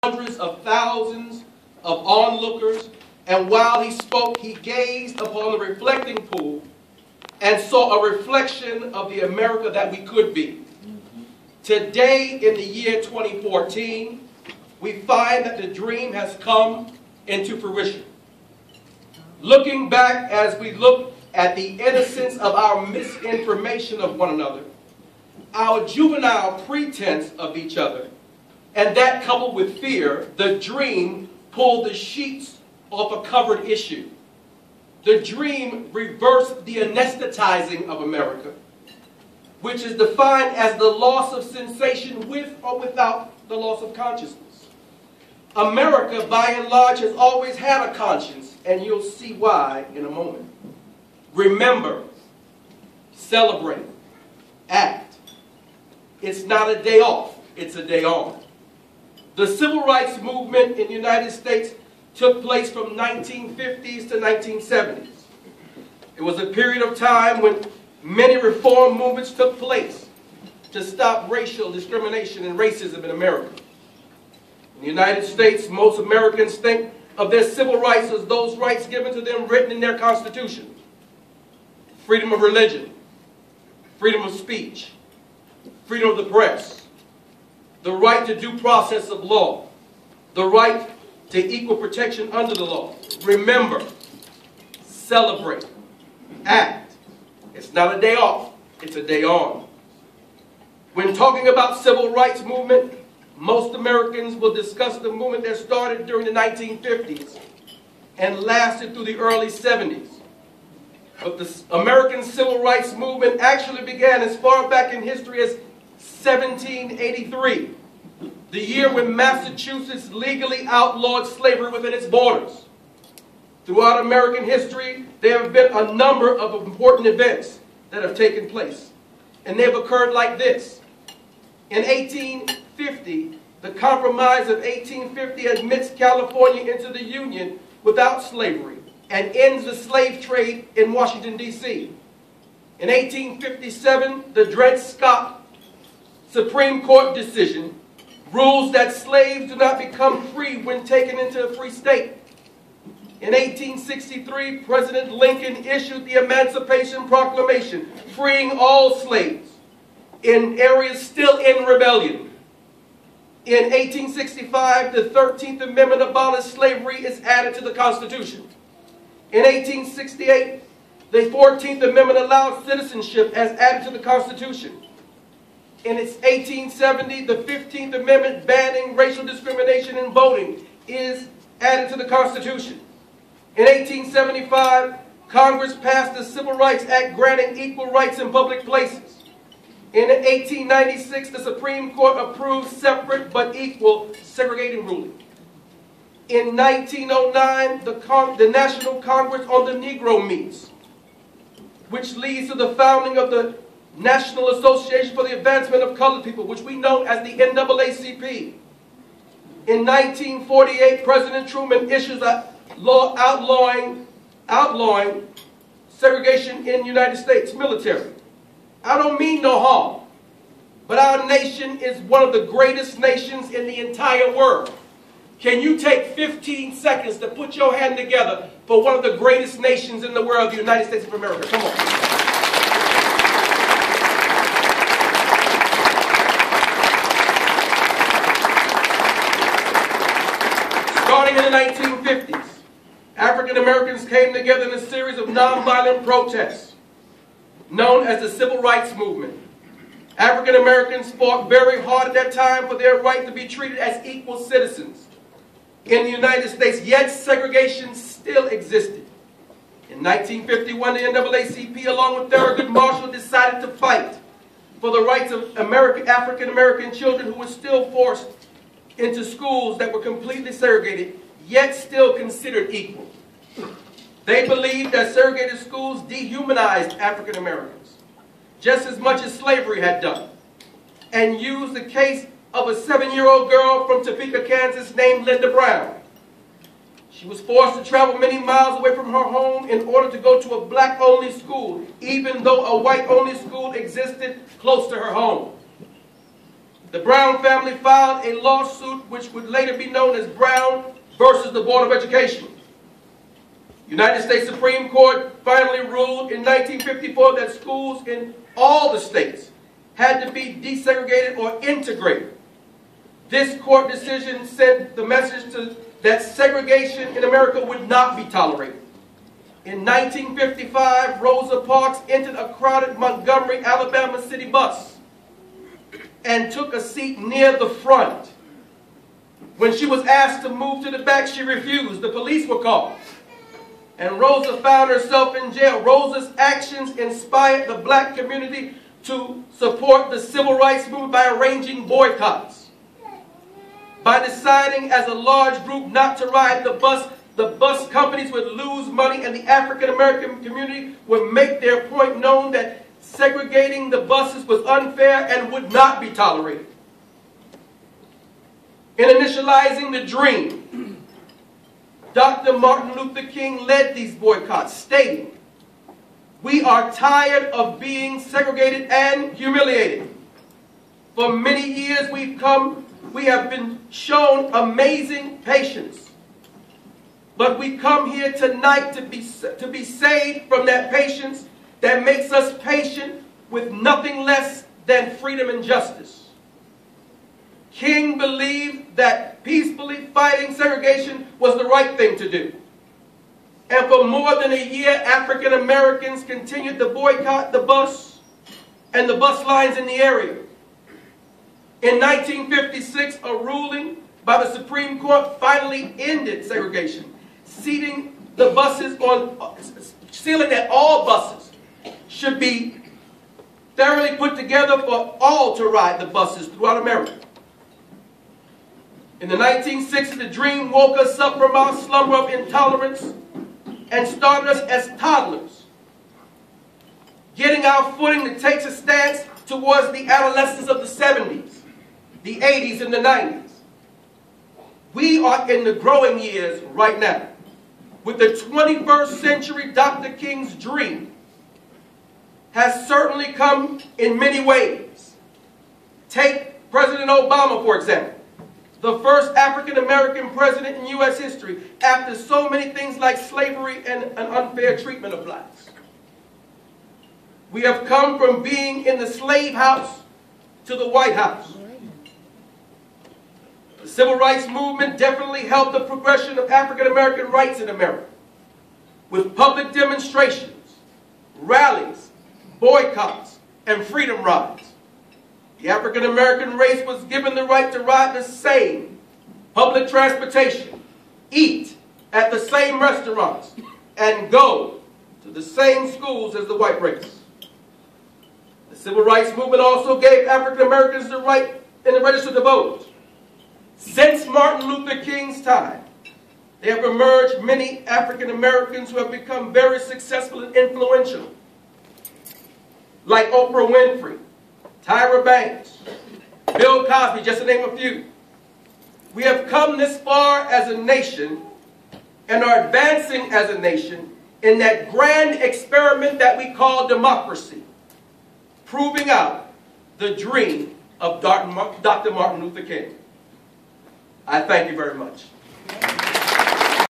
hundreds of thousands of onlookers, and while he spoke, he gazed upon the reflecting pool and saw a reflection of the America that we could be. Today, in the year 2014, we find that the dream has come into fruition. Looking back as we look at the innocence of our misinformation of one another, our juvenile pretense of each other, and that coupled with fear, the dream pulled the sheets off a covered issue. The dream reversed the anesthetizing of America, which is defined as the loss of sensation with or without the loss of consciousness. America, by and large, has always had a conscience, and you'll see why in a moment. Remember, celebrate, act. It's not a day off, it's a day on. The civil rights movement in the United States took place from 1950s to 1970s. It was a period of time when many reform movements took place to stop racial discrimination and racism in America. In the United States, most Americans think of their civil rights as those rights given to them written in their Constitution. Freedom of religion, freedom of speech, freedom of the press, the right to due process of law, the right to equal protection under the law. Remember, celebrate, act. It's not a day off, it's a day on. When talking about civil rights movement, most Americans will discuss the movement that started during the 1950s and lasted through the early 70s. But the American civil rights movement actually began as far back in history as 1783, the year when Massachusetts legally outlawed slavery within its borders. Throughout American history, there have been a number of important events that have taken place, and they have occurred like this. In 1850, the Compromise of 1850 admits California into the Union without slavery and ends the slave trade in Washington, D.C. In 1857, the Dred Scott Supreme Court decision rules that slaves do not become free when taken into a free state. In 1863, President Lincoln issued the Emancipation Proclamation, freeing all slaves in areas still in rebellion. In 1865, the 13th Amendment abolished slavery is added to the Constitution. In 1868, the 14th Amendment allowed citizenship as added to the Constitution. In its 1870, the 15th Amendment banning racial discrimination in voting is added to the Constitution. In 1875, Congress passed the Civil Rights Act granting equal rights in public places. In 1896, the Supreme Court approved separate but equal segregating ruling. In 1909, the National Congress on the Negro meets, which leads to the founding of the National Association for the Advancement of Colored People, which we know as the NAACP. In 1948, President Truman issues a law outlawing segregation in the United States military. I don't mean no harm, but our nation is one of the greatest nations in the entire world. Can you take 15 seconds to put your hand together for one of the greatest nations in the world, the United States of America? Come on. Starting in the 1950s, African Americans came together in a series of nonviolent protests known as the Civil Rights Movement. African Americans fought very hard at that time for their right to be treated as equal citizens in the United States, yet segregation still existed. In 1951, the NAACP, along with Thurgood Marshall, decided to fight for the rights of African American children who were still forced into schools that were completely segregated, yet still considered equal. They believed that segregated schools dehumanized African Americans, just as much as slavery had done, and used the case of a 7-year-old girl from Topeka, Kansas named Linda Brown. She was forced to travel many miles away from her home in order to go to a black-only school, even though a white-only school existed close to her home. the Brown family filed a lawsuit which would later be known as Brown versus the Board of Education. United States Supreme Court finally ruled in 1954 that schools in all the states had to be desegregated or integrated. This court decision sent the message that segregation in America would not be tolerated. In 1955, Rosa Parks entered a crowded Montgomery, Alabama city bus and took a seat near the front. When she was asked to move to the back, she refused. The police were called, and Rosa found herself in jail. Rosa's actions inspired the black community to support the civil rights movement by arranging boycotts. By deciding as a large group not to ride the bus companies would lose money, and the African American community would make their point known that segregating the buses was unfair and would not be tolerated. In initializing the dream, Dr. Martin Luther King led these boycotts, stating, "We are tired of being segregated and humiliated. For many years we have been shown amazing patience. But we come here tonight to be saved from that patience that makes us patient with nothing less than freedom and justice." King believed that peacefully fighting segregation was the right thing to do. And for more than a year, African Americans continued to boycott the bus and the bus lines in the area. In 1956, a ruling by the Supreme Court finally ended segregation, sealing that all buses should be thoroughly put together for all to ride the buses throughout America. In the 1960s, the dream woke us up from our slumber of intolerance and started us as toddlers, getting our footing to take a stance towards the adolescence of the 70s, the 80s, and the 90s. We are in the growing years right now. With the 21st century, Dr. King's dream has certainly come in many ways. Take President Obama, for example, the first African-American president in U.S. history, after so many things like slavery and an unfair treatment of blacks. We have come from being in the slave house to the White House. The civil rights movement definitely helped the progression of African-American rights in America, with public demonstrations, rallies, boycotts, and freedom rides. The African-American race was given the right to ride the same public transportation, eat at the same restaurants, and go to the same schools as the white race. The civil rights movement also gave African-Americans the right in the register to vote. Since Martin Luther King's time, there have emerged many African-Americans who have become very successful and influential, like Oprah Winfrey, Tyra Banks, Bill Cosby, just to name a few. We have come this far as a nation and are advancing as a nation in that grand experiment that we call democracy, proving out the dream of Dr. Martin Luther King. I thank you very much.